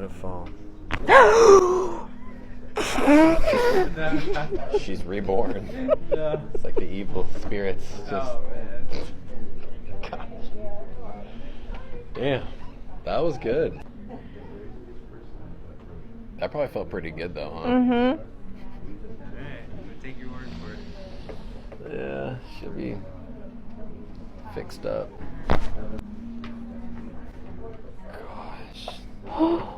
gonna fall. She's reborn. Yeah. It's like the evil spirits. Just, Oh, man. gosh. Damn, that was good. That probably felt pretty good though, huh? Mm-hmm. Alright, we'll take your word for it. Yeah, she'll be fixed up. Gosh. Oh.